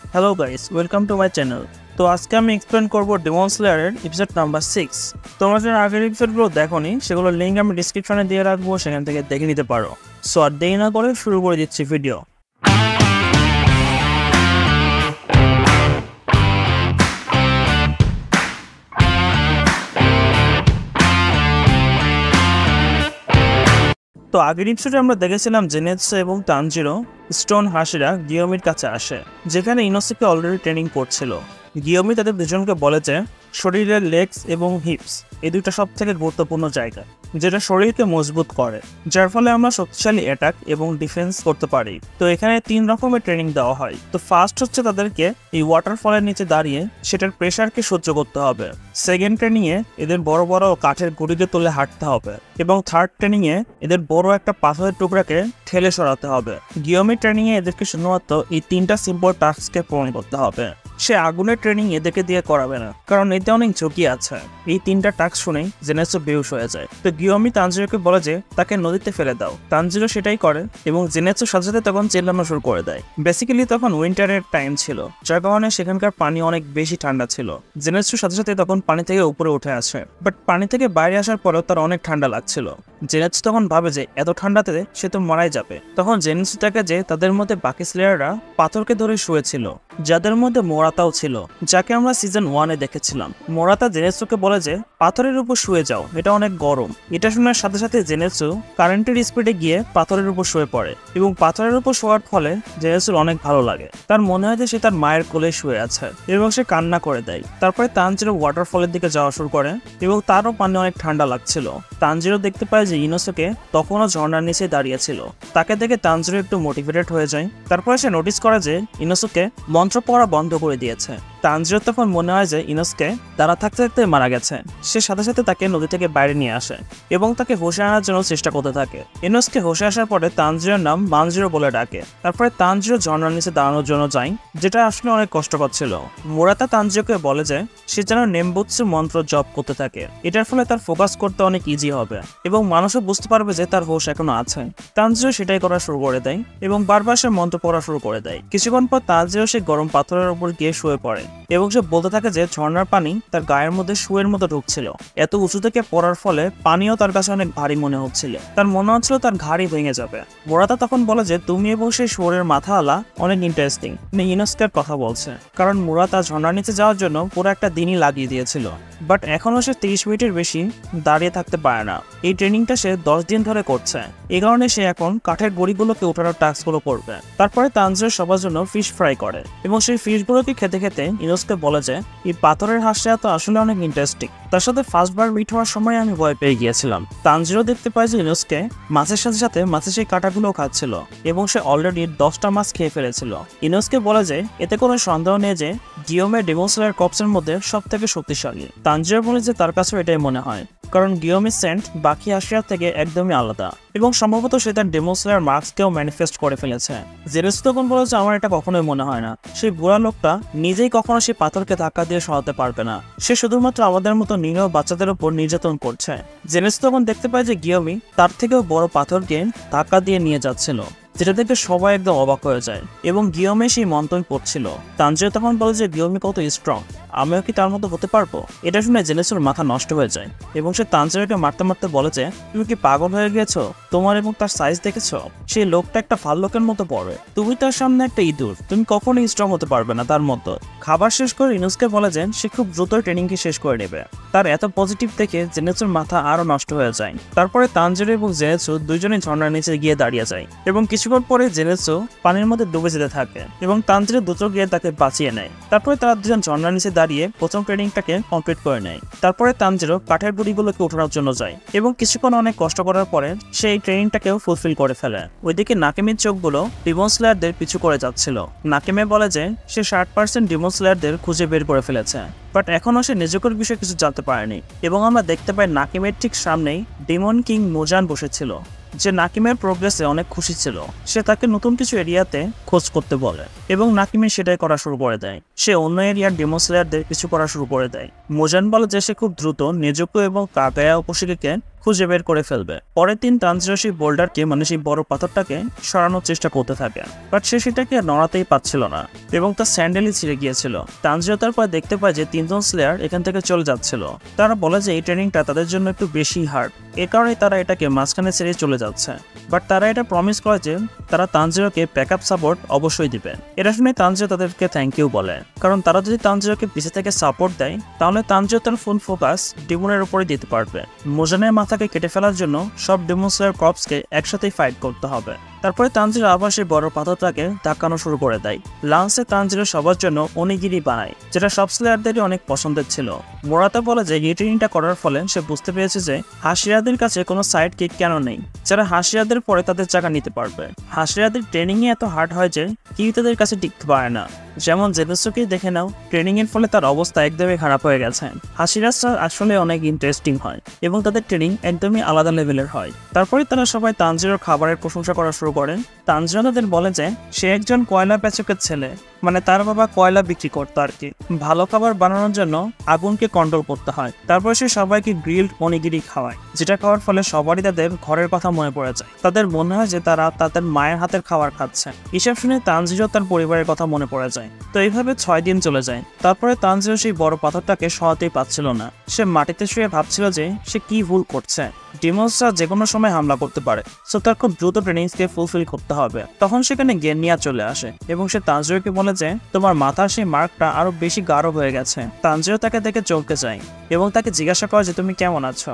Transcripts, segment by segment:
Hello guys, welcome to my channel. তো আজকে আমি এক্সপ্লেন করব ডেমন স্লেয়ারের এপিসোড নাম্বার 6। তোমরা যারা আগের এপিসোডগুলো দেখোনি সেগুলোর লিঙ্ক আমি ডেসক্রিপশনে দিয়ে রাখবো, সেখান থেকে দেখে নিতে পারো। সো আর দেরি না করে শুরু করে দিচ্ছি ভিডিও। তো আগের এপিসোডে আমরা দেখেছিলাম জেনেৎসু এবং তানজিরো স্টোন হাসিরা গিয়োমির কাছে আসে, যেখানে ইনোসুকে অলরেডি ট্রেনিং করছিল। গিয়োমি তাদের দুজনকে বলে যে শরীরের লেগস এবং হিপস এই দুইটা সব থেকে গুরুত্বপূর্ণ জায়গা, যেটা শরীরকে মজবুত করে, যার ফলে আমরা শক্তিশালী অ্যাটাক এবং ডিফেন্স করতে পারি। তো এখানে 3 রকমের ট্রেনিং দেওয়া হয়। তো ফার্স্ট হচ্ছে তাদেরকে এই ওয়াটারফলের নিচে দাঁড়িয়ে সেটার প্রেশারকে সহ্য করতে হবে। সেকেন্ড ট্রেনিংয়ে এদের বড় বড় কাঠের গুঁড়িতে তুলে হাঁটতে হবে, এবং থার্ড ট্রেনিংয়ে এদের বড় একটা পাথরের টুকরাকে ঠেলে সরাতে হবে। গিয়োমি ট্রেনিংয়ে এদেরকে শুধুমাত্র এই 3টা সিম্পল টাস্ককে পূরণ করতে হবে। সে আগুনের ট্রেনিং এদেরকে দিয়ে করাবে না, কারণ এতে অনেক ঝুঁকি আছে। এই 3টা টাস্ক শুনেই জেনেৎসু বেহুশ হয়ে যায়। তো গিয়োমি তানজিরোকে বলে যে তাকে নদীতে ফেলে দাও। তানজিরো সেটাই করে, এবং জেনেৎসুর সাথে সাথে তখন চেল্লানো শুরু করে দেয়। বেসিক্যালি তখন উইন্টারের টাইম ছিল, যার কারণে সেখানকার পানি অনেক বেশি ঠান্ডা ছিল। জেনেৎসুর সাথে সাথে তখন পানি থেকে উপরে উঠে আসে, বাট পানি থেকে বাইরে আসার পরেও তার অনেক ঠান্ডা লাগছিল। জেনেৎসু তখন ভাবে যে এত ঠান্ডাতে সে তো মারাই যাবে। তখন জেনেৎসু দেখে যে তাদের মধ্যে বাকি স্লেয়াররা পাথরকে ধরে শুয়েছিল, যাদের মধ্যে মোরাতাও ছিল, যাকে আমরা সিজন 1-এ দেখেছিলাম। মোরাতা জেনেৎসুকে বলে যে পাথরের উপর শুয়ে যাও, এটা অনেক গরম। এটা শোনার সাথে সাথে জেনেৎসু কারেন্টের স্পিডে গিয়ে পাথরের উপর শুয়ে পড়ে, এবং পাথরের উপর শোয়ার ফলে জেনেৎসুর অনেক ভালো লাগে। তার মনে হয় যে সে তার মায়ের কোলে শুয়ে আছে, এবং সে কান্না করে দেয়। তারপরে তানজিরো ওয়াটারফলের দিকে যাওয়া শুরু করে, এবং তারও পানি অনেক ঠান্ডা লাগছিল। তানজিরো দেখতে পায় যে ইনোসুকে তখনও ঝর্ণার নিচে দাঁড়িয়েছিল। তাকে দেখে তানজিরো একটু মোটিভেটেড হয়ে যায়। তারপরে সে নোটিস করে যে ইনোসুকে মন্ত্র পড়া বন্ধ করে দিয়েছে। তানজিরো তখন মনে হয় যে ইনোসুকে দাঁড়া থাকতে থাকতে মারা গেছে। সে সাথে সাথে তাকে নদী থেকে বাইরে নিয়ে আসে, এবং তাকে হোশে আনার জন্য চেষ্টা করতে থাকে। ইনোসুকে হোশে আসার পরে তানজিরোর নাম মানজিরো বলে ডাকে। তারপরে তানজিরো ঝর্ণার নিচে দাঁড়ানোর জন্য যায়, যেটা আসলে অনেক কষ্টকর ছিল। মোরাতা তানজিরোকে বলে যে সে যেন নেমবুৎসু মন্ত্র জপ করতে থাকে, এটার ফলে তার ফোকাস করতে অনেক ইজি হবে, এবং মানুষও বুঝতে পারবে যে তার হোশ এখনো আছে। তানজিরো সেটাই করা শুরু করে দেয়, এবং বারবার সে মন্ত্র পড়া শুরু করে দেয়। কিছুক্ষণ পর তানজিরো সে গরম পাথরের উপর গিয়ে শুয়ে পড়ে, এবং সে বলতে থাকে যে ঝর্ণার পানি তার গায়ের মধ্যে শুয়ের মতো ঢুকছিল। এত উঁচু থেকে পড়ার ফলে পানিও তার কাছে অনেক ভারী মনে হচ্ছিল। তার মনে হচ্ছিল তার ঘাড়ি ভেঙে যাবে। মোরাতা তখন বলে যে তুমি এবং সেই শুয়োরের মাথাওয়ালা অনেক ইন্টারেস্টিং। ইনোসুকের কথা বলছে, কারণ মোরাতা ঝর্ণার নিচে যাওয়ার জন্য পুরো একটা দিনই লাগিয়ে দিয়েছিল, বাট এখনো সে 30 মিনিটের বেশি দাঁড়িয়ে থাকতে পারে না। এই ট্রেনিংটা সে 10 দিন ধরে করছে, এই কারণে সে এখন কাঠের গড়িগুলোকে ওঠানোর টাস্কগুলো করবে। তারপরে তানজিরো সবার জন্য ফিশ ফ্রাই করে, এবং সেই ফিশগুলোকে খেতে খেতে ইনোসুকে বলে যে এই পাথরের হাঁসটা তো আসলে অনেক ইন্টারেস্টিং। তার সাথে ফার্স্টবার মিট হওয়ার সময় আমি ভয় পেয়ে গিয়েছিলাম। তানজিরো দেখতে পায় যে ইনোসুকে মাছের সাথে সাথে মাছের সেই কাঁটাগুলোও খাচ্ছিল, এবং সে অলরেডি 10টা মাছ খেয়ে ফেলেছিল। ইনোসুকে বলে যে এতে কোনো সন্দেহ নেই যে গিয়োমে ডেমন স্লেয়ার কর্পসের মধ্যে সব থেকে শক্তিশালী। তানজিরো বলে যে তার কাছেও এটাই মনে হয়, কারণ গিয়োমির সেন্ট বাকি হাসিয়ার থেকে একদমই আলাদা, এবং সম্ভবত সে তার ডেমন স্লেয়ার মার্কসকেও ম্যানিফেস্ট করে ফেলেছে। জেনেৎসু তখন বলে যে আমার এটা কখনোই মনে হয় না। সেই বুড়া লোকটা নিজেই কখনো সেই পাথরকে ধাক্কা দিয়ে সরাতে পারবে না, সে শুধুমাত্র আমাদের মতো নিরীহ বাচ্চাদের উপর নির্যাতন করছে। জেনেৎসু তখন দেখতে পায় যে গিয়োমি তার থেকেও বড় পাথরকে ধাক্কা দিয়ে নিয়ে যাচ্ছিল, যেটা দেখে সবাই একদম অবাক হয়ে যায়, এবং গিয়োমি সেই মন্ত্রই পড়ছিল। তানজিরো তখন বলে যে গিয়োমি কত স্ট্রং, আমিও কি তার মতো হতে পারবো? এটা শুনে জেনেৎসুর মাথা নষ্ট হয়ে যায়, এবং সে তানজিরোকে মারতে মারতে বলে যে তুমি কি পাগল হয়ে গেছো? তোমার এবং তার সাইজ দেখেছো? সেই লোকটা একটা ভাল্লুকের মতো পড়ে, তুমি তার সামনে একটা ইঁদুর, তুমি কখনোই স্ট্রং হতে পারবে না তার মতো। খাবার শেষ করে ইনোসুকে বলে যে সে খুব দ্রুত ট্রেনিংকে শেষ করে নেবে। তার এত পজিটিভ দেখে জেনেৎসুর মাথা আরো নষ্ট হয়ে যায়। তারপরে তানজিরো এবং জেনেৎসু দুইজনেই ঝর্ণার নিচে গিয়ে দাঁড়িয়ে যায়, এবং কিছুক্ষণ পরে জেনেৎসু পানির মধ্যে ডুবে যেতে থাকে, এবং তানজিরো দ্রুত গিয়ে তাকে বাঁচিয়ে নেয়। তারপরে তারা দুজন ঝর্ণার নিচে দাঁড়িয়ে প্রথম ট্রেনিংটাকে কমপ্লিট করে নেয়। তারপরে তানজিরো কাঠের গুঁড়িগুলোকে ওঠানোর জন্য যায়, এবং কিছুক্ষণ অনেক কষ্ট করার পরে সেই ট্রেনিংটাকেও ফুলফিল করে ফেলে। ওইদিকে নাকেমের চোখগুলো ডেমন স্লেয়ারদের পিছু করে যাচ্ছিল। নাকেমে বলে যে সে 60% ডেমন স্লেয়ারদের খুঁজে বের করে ফেলেছে, বাট এখনও সে নিজেকের বিষয়ে কিছু জানতে পারেনি। এবং আমরা দেখতে পাই নাকিমের ঠিক সামনেই ডেমন কিং মোজান বসেছিল, যে নাকিমের প্রোগ্রেসে অনেক খুশি ছিল। সে তাকে নতুন কিছু এরিয়াতে খোঁজ করতে বলে, এবং নাকিমে সেটাই করা শুরু করে দেয়। সে অন্য এরিয়ার ডেমন স্লেয়ারদের পিছু করা শুরু করে দেয়। মোজান বলে যে সে খুব দ্রুত নেজুকো এবং কাগায়া উপশিকে খুঁজে বের করে ফেলবে। পরের দিন তানজিরো সেই বোল্ডারকে সেই বড় পাথরটাকে সরানোর চেষ্টা করতে থাকে, বাট সে সেটাকে নড়াতেই পারছিল না এবং তার স্যান্ডেলই ছিঁড়ে গিয়েছিল। তানজিরো তারপর দেখতে পায় যে 3জন স্লেয়ার এখান থেকে চলে যাচ্ছিল। তারা বলে যে এই ট্রেনিংটা তাদের জন্য একটু বেশি হার্ড, এ কারণে তারা এটাকে মাঝখানে ছেড়ে চলে যাচ্ছে। বাট তারা এটা প্রমিস করে যে তারা তানজিরোকে ব্যাকআপ সাপোর্ট অবশ্যই দিবে। এটা শুনে তানজিরো তাদেরকে থ্যাংক ইউ বলে, কারণ তারা যদি তানজিরোকে পিছে থেকে সাপোর্ট দেয় তাহলে তানজিরো তার ফুল ফোকাস ডেমনের উপরে দিতে পারবে। মোজানের মাথাকে কেটে ফেলার জন্য সব ডেমন স্লেয়ার কর্পসকে একসাথেই ফাইট করতে হবে। তারপরে তানজিরো আবার সেই বড় পাথরটাকে ধাক্কানো শুরু করে দেয়। লাঞ্চে তানজিরো সবার জন্য অনিগিরি বানায়, যেটা সব স্লেয়ারদেরই অনেক পছন্দের ছিল। মোরাতা বলে যে এই ট্রেনিংটা করার ফলে সে বুঝতে পেরেছে যে হাসিরাদের কাছে কোনো সাইড কিক কেন নেই, যারা হাসিরাদের পরে তাদের জায়গা নিতে পারবে। হাসিরাদের ট্রেনিংয়ে এত হার্ড হয় যে কেউ তাদের কাছে টিকতে পারে না। যেমন জেনেসুকে দেখে নাও, ট্রেনিং এর ফলে তার অবস্থা একদমই খারাপ হয়ে গেছে। হাসিরাজরা আসলে অনেক ইন্টারেস্টিং হয় এবং তাদের ট্রেনিং একদমই আলাদা লেভেলের হয়। তারপরে তারা সবাই তানজিরোর খাবারের প্রশংসা করা শুরু করে। তানজিরো তাদের বলে যে সে একজন কয়লা পেচকের ছেলে, তার বাবা কয়লা বিক্রি করতো আর কি। ভালো খাবার বানানোর জন্য আগুনকে কন্ট্রোল করতে হয়। তারপর সে সবাইকে গ্রিলড অনিগিরি খাওয়ায়, যেটা খাওয়ার ফলে সবারই তাদের ঘরের কথা মনে পড়ে যায়। তাদের মনে হয় যে তারা তাদের মায়ের হাতের খাবার খাচ্ছে। এসব শুনে তানজিরো তার পরিবারের কথা মনে পড়ে যায়। তো এইভাবে 6 দিন চলে যায়। তারপরে তানজিরো সেই বড় পাথরটাকে সহাতেই পাচ্ছিল না। সে মাটিতে শুয়ে ভাবছিল যে সে কি ভুল করছে। ডিমন্সরা যে কোনো সময় হামলা করতে পারে, সো তার খুব দ্রুত ট্রেনিংসকে ফুলফিল করতে হবে। তখন সেখানে গেনিয়া চলে আসে এবং সে তানজিরোকে বলে যে তোমার মাথার সেই মার্কটা আরো বেশি গাঢ় হয়ে গেছে। তানজিরো তাকে দেখে চমকে যায় এবং তাকে জিজ্ঞাসা করে যে তুমি কেমন আছো।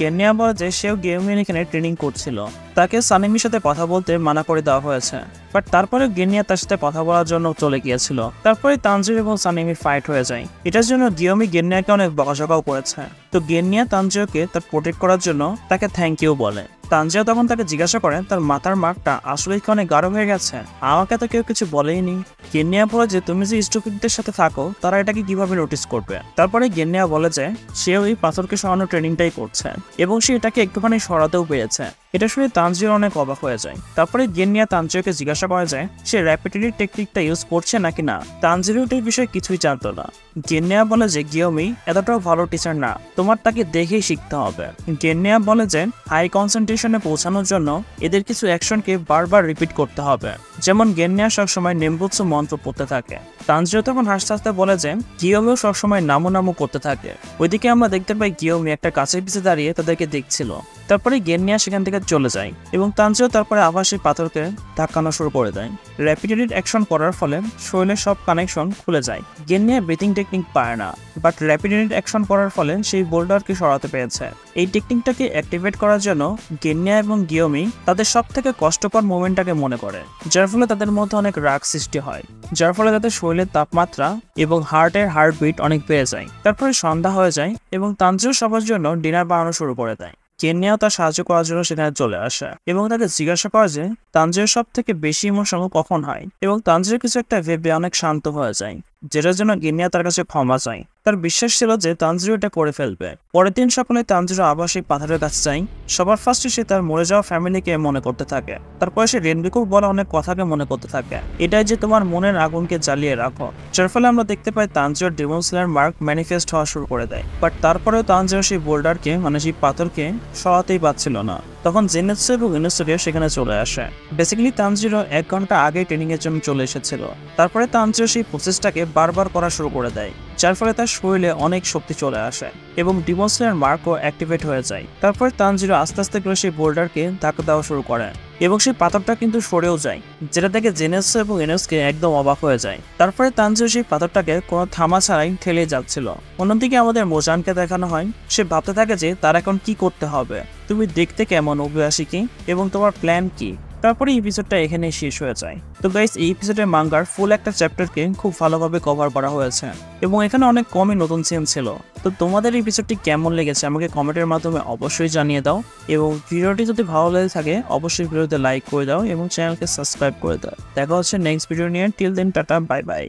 গেনিয়া বলে যে সেও গেমিং এখানে ট্রেনিং করছিল, তাকে সানিমির সাথে কথা বলতে মানা করে দেওয়া হয়েছে। বাট তারপরে গেনিয়া তার সাথে কথা বলার জন্য চলে গিয়েছিল। তারপরে তানজিরো এবং সানিমির ফাইট হয়ে যায়। এটার জন্য গিয়োমি গেনিয়াকে অনেক বকাঝকাও করেছে। তো গেনিয়া তানজিরোকে তার প্রোটেক্ট করার জন্য তাকে থ্যাংক ইউ বলে। তানজিরো তখন তাকে জিজ্ঞাসা করে তার মাথার মার্কটা আসলে কি অনেক গাঢ় হয়ে গেছে, আমাকে তো কেউ কিছু বলেইনি। গেনিয়া বলে যে তুমি যে স্টুপিডদের সাথে থাকো তারা এটাকে কিভাবে নোটিস করবে। তারপরে গেনিয়া বলে যে সে ওই পাথরকে সরানোর ট্রেনিংটাই করছে এবং সে এটাকে একটুখানি সরাতেও পেরেছে। এটা শুনে তানজিরো অনেক অবাক হয়ে যায়। তারপরে গেনিয়া তানজিরোকে জিজ্ঞাসা করে যে সে র্যাপিডিটি টেকনিকটা ইউজ করছে নাকি না। তানজিরো এটার বিষয়ে কিছুই জানতো না। গেনিয়া বলে যে গিয়োমি এতটাও ভালো টিচার না, তোমার তাকে দেখেই শিখতে হবে। গেনিয়া বলে যে হাই কনসেন্ট্রেশনে পৌঁছানোর জন্য এদের কিছু অ্যাকশনকে বারবার রিপিট করতে হবে, যেমন গেনিয়া সবসময় নেমবুৎসু মন্ত্র পড়তে থাকে। তানজিরো তখন হাসতে হাসতে বলে যে গিয়োমিও সবসময় নামো নামো করতে থাকে। ওইদিকে আমরা দেখতে পাই গিয়োমি একটা গাছের পিছে দাঁড়িয়ে তাদেরকে দেখছিল। তারপরে গেনিয়া সেখান থেকে চলে যায় এবং তানজিরো তারপরে আবার সেই পাথরকে ধাক্কানো শুরু করে দেয়। র্যাপিডেড অ্যাকশন করার ফলে শরীরের সব কানেকশন খুলে যায়। গেনিয়া ব্রিথিং টেকনিক পায় না, বাট র্যাপিডেড অ্যাকশন করার ফলে সেই বোল্ডারকে সরাতে পেরেছে। এই টেকনিকটাকে অ্যাক্টিভেট করার জন্য গেনিয়া এবং গিয়োমি তাদের সব থেকে কষ্টকর মোমেন্টটাকে মনে করে, যার ফলে তাদের মধ্যে অনেক রাগ সৃষ্টি হয়, যার ফলে তাদের শরীরের তাপমাত্রা এবং হার্টের হার্টবিট অনেক বেড়ে যায়। তারপরে সন্ধ্যা হয়ে যায় এবং তানজিরো সবার জন্য ডিনার বানানো শুরু করে দেয়। গেনিয়াও তার সাহায্য করার জন্য সেখানে চলে আসে এবং তাকে জিজ্ঞাসা করে যে তানজিরো সব থেকে বেশি ইমোশনাল কখন হয়, এবং তানজিরো কিছু একটা ভেবে অনেক শান্ত হয়ে যায়, যেটার জন্য গেনিয়া তার কাছে ক্ষমা চায়। তার বিশ্বাস ছিল যে তানজিরো এটা করে ফেলবে। পরের দিন সকালে তানজিরো আবার সেই পাথরের কাছে যায়। সবার ফার্স্টে সে তার মরে যাওয়া ফ্যামিলিকে মনে করতে থাকে। তারপরে সে রেনবিকুর বলা অনেক কথাকে মনে করতে থাকে, এটাই যে তোমার মনের আগুনকে জ্বালিয়ে রাখো। যার ফলে আমরা দেখতে পাই Tanjiro demon slayer mark manifest হওয়া শুরু করে দেয়। বাট তারপরেও তানজিরো সেই বোল্ডারকে সেই পাথরকে সরাতেই পারছিল না। তখন জেনেৎসু এবং ইনোসুকে সেখানে চলে আসে। বেসিক্যালি তানজিরো 1 ঘন্টা আগে ট্রেনিং এর জন্য চলে এসেছিল। তারপরে তানজিরো সেই প্রসেসটাকে বারবার করা শুরু করে দেয়, যার ফলে তার শরীরে অনেক শক্তি চলে আসে এবং ডেমন স্লেয়ার মার্কও অ্যাক্টিভেট হয়ে যায়। তারপরে তানজিরো আস্তে আস্তে করে সেই বোল্ডারকে ধাক্কা দেওয়া শুরু করে এবং সেই পাথরটা কিন্তু সরেও যায়, যেটা দেখে জেনেৎসু এবং ইনোসুকে একদম অবাক হয়ে যায়। তারপরে তানজিরো সেই পাথরটাকে কোনো থামা ছাড়াই ঠেলে যাচ্ছিল। অন্যদিকে আমাদের মোজানকে দেখানো হয়, সে ভাবতে থাকে যে তার এখন কি করতে হবে, তুমি দেখতে কেমন অভিবাসী এবং তোমার প্ল্যান কি। তারপরে এপিসোডটা এখানে শেষ হয়ে যায়। তো গাইস, এই এপিসোডে মাঙ্গার ফুল একটা চ্যাপ্টারকে খুব ভালোভাবে কভার করা হয়েছে এবং এখানে অনেক কমই নতুন সিন ছিল। তো তোমাদের এপিসোডটি কেমন লেগেছে আমাকে কমেন্টের মাধ্যমে অবশ্যই জানিয়ে দাও, এবং ভিডিওটি যদি ভালো লেগে থাকে অবশ্যই ভিডিওতে লাইক করে দাও এবং চ্যানেলকে সাবস্ক্রাইব করে দাও। দেখা হচ্ছে নেক্সট ভিডিও নিয়ে। Till then tata, bye by.